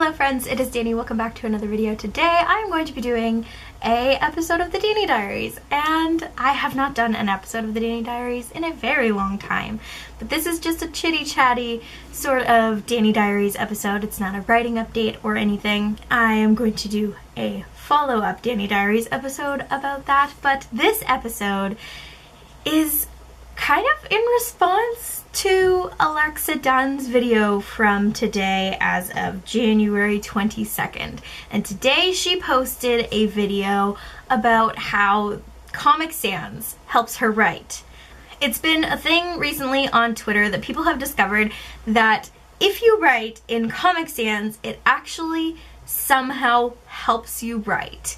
Hello friends, it is Danny. Welcome back to another video. Today I'm going to be doing a episode of the Danni Diaries, and I have not done an episode of the Danni Diaries in a very long time, but this is just a chitty chatty sort of Danni Diaries episode. It's not a writing update or anything. I am going to do a follow-up Danni Diaries episode about that, but this episode is kind of in response to Alexa Dunn's video from today as of January 22nd. And today she posted a video about how Comic Sans helps her write. It's been a thing recently on Twitter that people have discovered that if you write in Comic Sans, it actually somehow helps you write.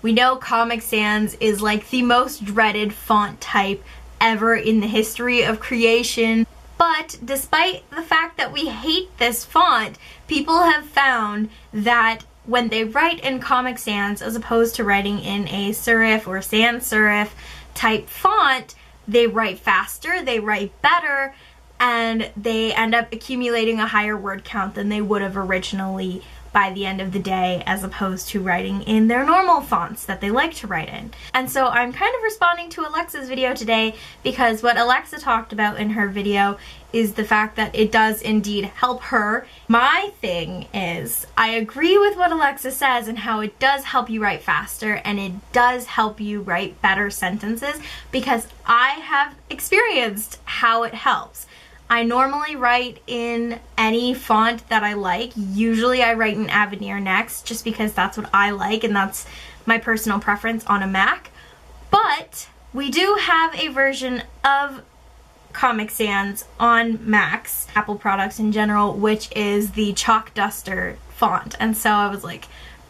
We know Comic Sans is like the most dreaded font type ever in the history of creation, but despite the fact that we hate this font, people have found that when they write in Comic Sans as opposed to writing in a serif or sans serif type font, they write faster, they write better, and they end up accumulating a higher word count than they would have originally by the end of the day, as opposed to writing in their normal fonts that they like to write in. And so I'm kind of responding to Alexa's video today because what Alexa talked about in her video is the fact that it does indeed help her. My thing is, I agree with what Alexa says and how it does help you write faster and it does help you write better sentences because I have experienced how it helps. I normally write in any font that I like. Usually I write in Avenir Next just because that's what I like and that's my personal preference on a Mac. But we do have a version of Comic Sans on Macs, Apple products in general, which is the Chalk Duster font. And so I was like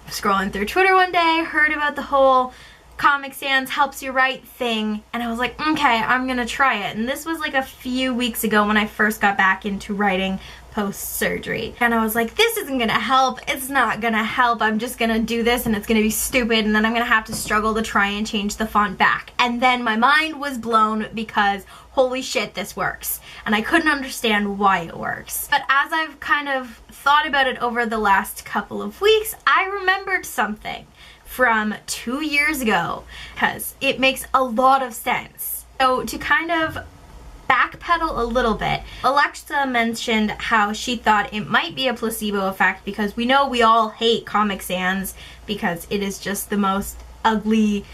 scrolling through Twitter one day, heard about the whole Comic Sans helps you write thing, and I was like, okay, I'm gonna try it. And this was like a few weeks ago when I first got back into writing post-surgery. And I was like, this isn't gonna help, it's not gonna help, I'm just gonna do this and it's gonna be stupid and then I'm gonna have to struggle to try and change the font back. And then my mind was blown because holy shit, this works. And I couldn't understand why it works. But as I've kind of thought about it over the last couple of weeks, I remembered something from 2 years ago because it makes a lot of sense. So to kind of backpedal a little bit, Alexa mentioned how she thought it might be a placebo effect because we know we all hate Comic Sans because it is just the most ugly,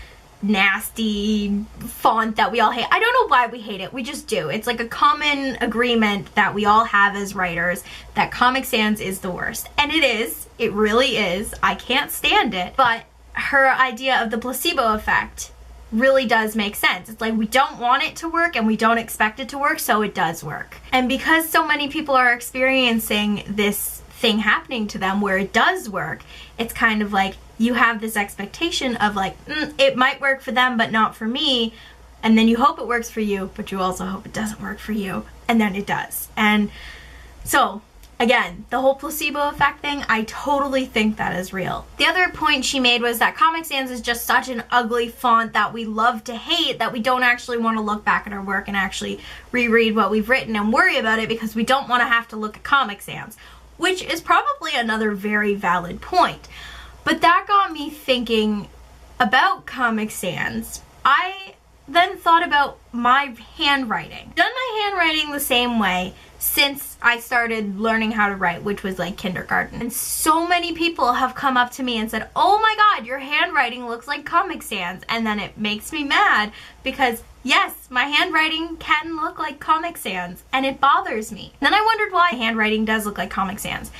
nasty font that we all hate. I don't know why we hate it, we just do. It's like a common agreement that we all have as writers that Comic Sans is the worst. And it is, it really is. I can't stand it, but her idea of the placebo effect really does make sense. It's like we don't want it to work and we don't expect it to work, so it does work. And because so many people are experiencing this thing happening to them where it does work, it's kind of like you have this expectation of like, it might work for them but not for me, and then you hope it works for you, but you also hope it doesn't work for you, and then it does. And so again, the whole placebo effect thing, I totally think that is real. The other point she made was that Comic Sans is just such an ugly font that we love to hate that we don't actually want to look back at our work and actually reread what we've written and worry about it because we don't want to have to look at Comic Sans, which is probably another very valid point. But that got me thinking about Comic Sans. I then thought about my handwriting. I've done my handwriting the same way since I started learning how to write, which was like kindergarten. And so many people have come up to me and said, oh my god, your handwriting looks like Comic Sans. And then it makes me mad because yes, my handwriting can look like Comic Sans and it bothers me. And then I wondered why handwriting does look like Comic Sans.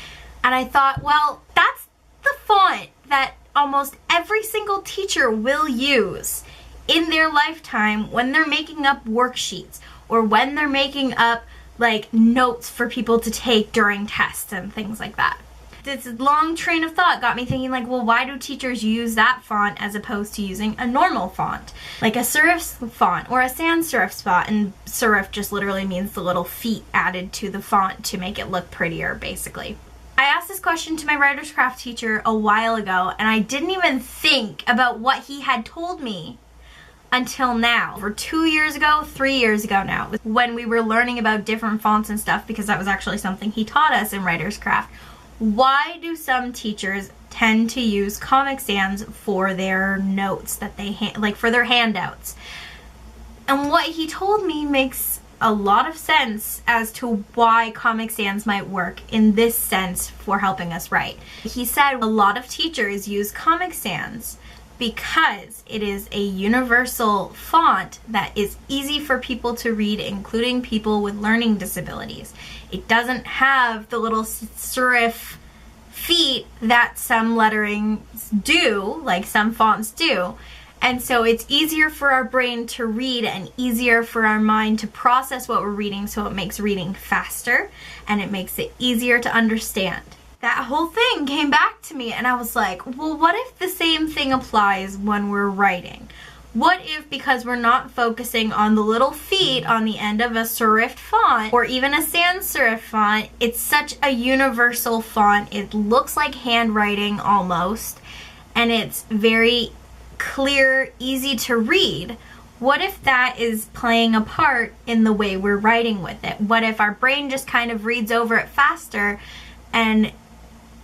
And I thought, well, that's the font that almost every single teacher will use in their lifetime when they're making up worksheets or when they're making up like notes for people to take during tests and things like that. This long train of thought got me thinking like, well, why do teachers use that font as opposed to using a normal font? Like a serif font or a sans serif font, and serif just literally means the little feet added to the font to make it look prettier, basically. I asked this question to my writer's craft teacher a while ago and I didn't even think about what he had told me until now. Over 2 years ago, 3 years ago now, when we were learning about different fonts and stuff, because that was actually something he taught us in Writer's Craft, why do some teachers tend to use Comic Sans for their notes that they like for their handouts? And what he told me makes a lot of sense as to why Comic Sans might work in this sense for helping us write. He said a lot of teachers use Comic Sans because it is a universal font that is easy for people to read, including people with learning disabilities. It doesn't have the little serif feet that some letterings do, like some fonts do. And so it's easier for our brain to read and easier for our mind to process what we're reading, so it makes reading faster and it makes it easier to understand. That whole thing came back to me and I was like, well, what if the same thing applies when we're writing? What if, because we're not focusing on the little feet on the end of a serif font or even a sans serif font, it's such a universal font, it looks like handwriting almost, and it's very clear, easy to read. What if that is playing a part in the way we're writing with it? What if our brain just kind of reads over it faster and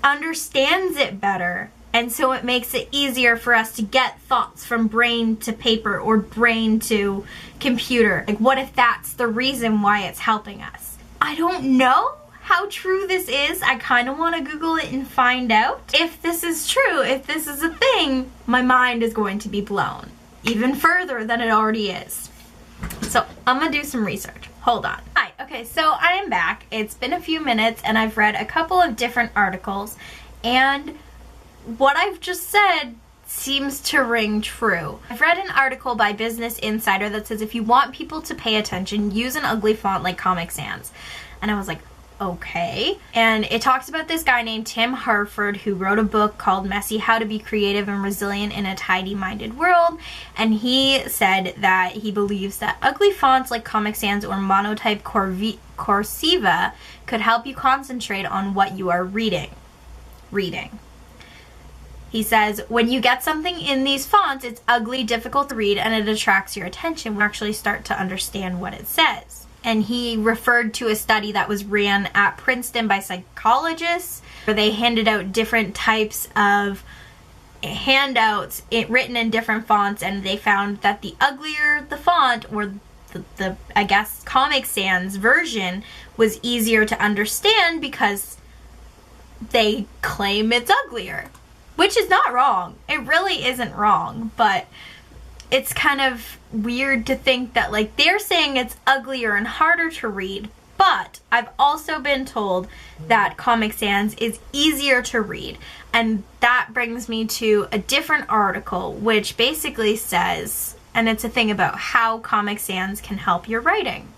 understands it better, and so it makes it easier for us to get thoughts from brain to paper or brain to computer? Like, what if that's the reason why it's helping us? I don't know how true this is. I kind of want to Google it and find out. If this is true, if this is a thing, my mind is going to be blown even further than it already is. So I'm gonna do some research. Hold on. Hi, okay, so I am back. It's been a few minutes and I've read a couple of different articles, and what I've just said seems to ring true. I've read an article by Business Insider that says if you want people to pay attention, use an ugly font like Comic Sans. And I was like, okay. And it talks about this guy named Tim Harford who wrote a book called Messy: How to Be Creative and Resilient in a Tidy-Minded World. And he said that he believes that ugly fonts like Comic Sans or monotype cursiva could help you concentrate on what you are reading. He says, when you get something in these fonts, it's ugly, difficult to read, and it attracts your attention. We actually start to understand what it says. And he referred to a study that was ran at Princeton by psychologists where they handed out different types of handouts written in different fonts, and they found that the uglier the font, or the I guess Comic Sans version, was easier to understand because they claim it's uglier. Which is not wrong. It really isn't wrong, but it's kind of weird to think that, like, they're saying it's uglier and harder to read, but I've also been told that Comic Sans is easier to read. And that brings me to a different article, which basically says, and it's a thing about how Comic Sans can help your writing.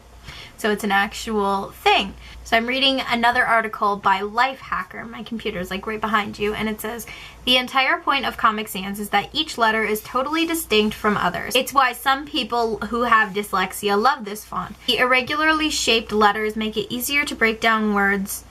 So it's an actual thing. So I'm reading another article by Lifehacker. My computer's like right behind you, and it says, the entire point of Comic Sans is that each letter is totally distinct from others. It's why some people who have dyslexia love this font. The irregularly shaped letters make it easier to break down words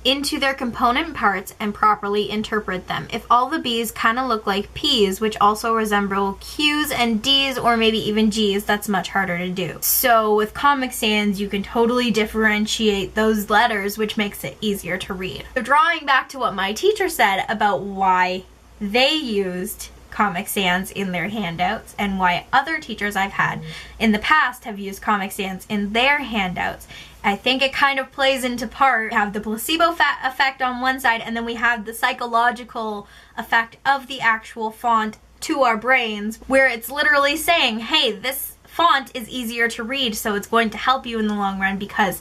into their component parts and properly interpret them. If all the B's kind of look like P's, which also resemble Q's and D's, or maybe even G's, that's much harder to do. So with Comic Sans, you can totally differentiate those letters, which makes it easier to read. So drawing back to what my teacher said about why they used Comic Sans in their handouts and why other teachers I've had in the past have used Comic Sans in their handouts, I think it kind of plays into part. We have the placebo effect on one side, and then we have the psychological effect of the actual font to our brains, where it's literally saying, hey, this font is easier to read, so it's going to help you in the long run because,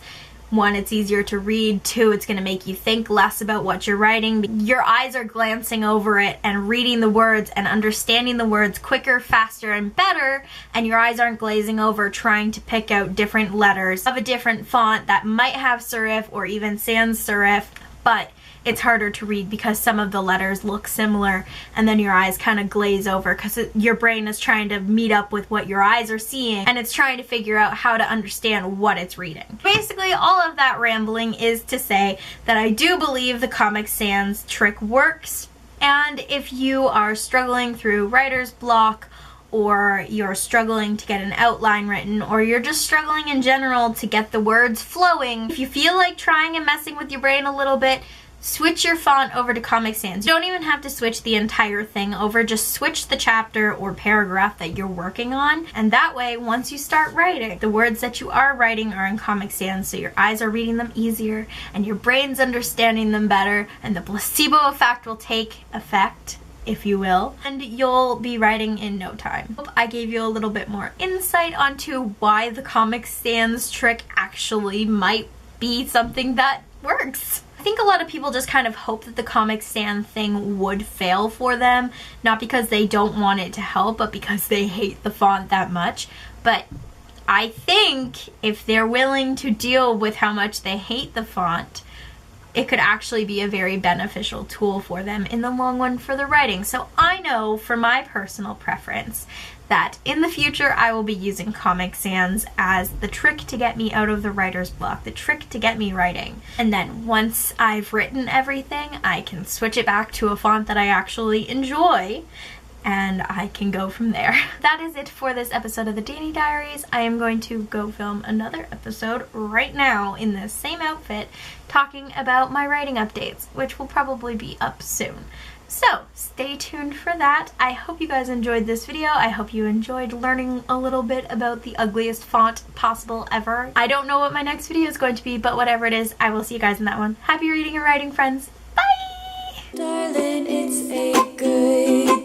one, it's easier to read, two, it's going to make you think less about what you're writing. Your eyes are glancing over it and reading the words and understanding the words quicker, faster, and better, and your eyes aren't glazing over trying to pick out different letters of a different font that might have serif or even sans serif, but it's harder to read because some of the letters look similar, and then your eyes kind of glaze over because your brain is trying to meet up with what your eyes are seeing, and it's trying to figure out how to understand what it's reading. Basically, all of that rambling is to say that I do believe the Comic Sans trick works, and if you are struggling through writer's block, or you're struggling to get an outline written, or you're just struggling in general to get the words flowing, if you feel like trying and messing with your brain a little bit, switch your font over to Comic Sans. You don't even have to switch the entire thing over, just switch the chapter or paragraph that you're working on, and that way once you start writing, the words that you are writing are in Comic Sans, so your eyes are reading them easier and your brain's understanding them better, and the placebo effect will take effect, if you will, and you'll be writing in no time. Hope I gave you a little bit more insight onto why the Comic Sans trick actually might be something that works. I think a lot of people just kind of hope that the Comic Sans thing would fail for them, not because they don't want it to help, but because they hate the font that much. But I think if they're willing to deal with how much they hate the font, it could actually be a very beneficial tool for them in the long run for the writing. So I know for my personal preference that in the future I will be using Comic Sans as the trick to get me out of the writer's block, the trick to get me writing. And then once I've written everything, I can switch it back to a font that I actually enjoy, and I can go from there. That is it for this episode of the Danni Diaries. I am going to go film another episode right now in the same outfit talking about my writing updates, which will probably be up soon. So stay tuned for that. I hope you guys enjoyed this video. I hope you enjoyed learning a little bit about the ugliest font possible ever. I don't know what my next video is going to be, but whatever it is, I will see you guys in that one. Happy reading and writing, friends. Bye! Darling, it's a good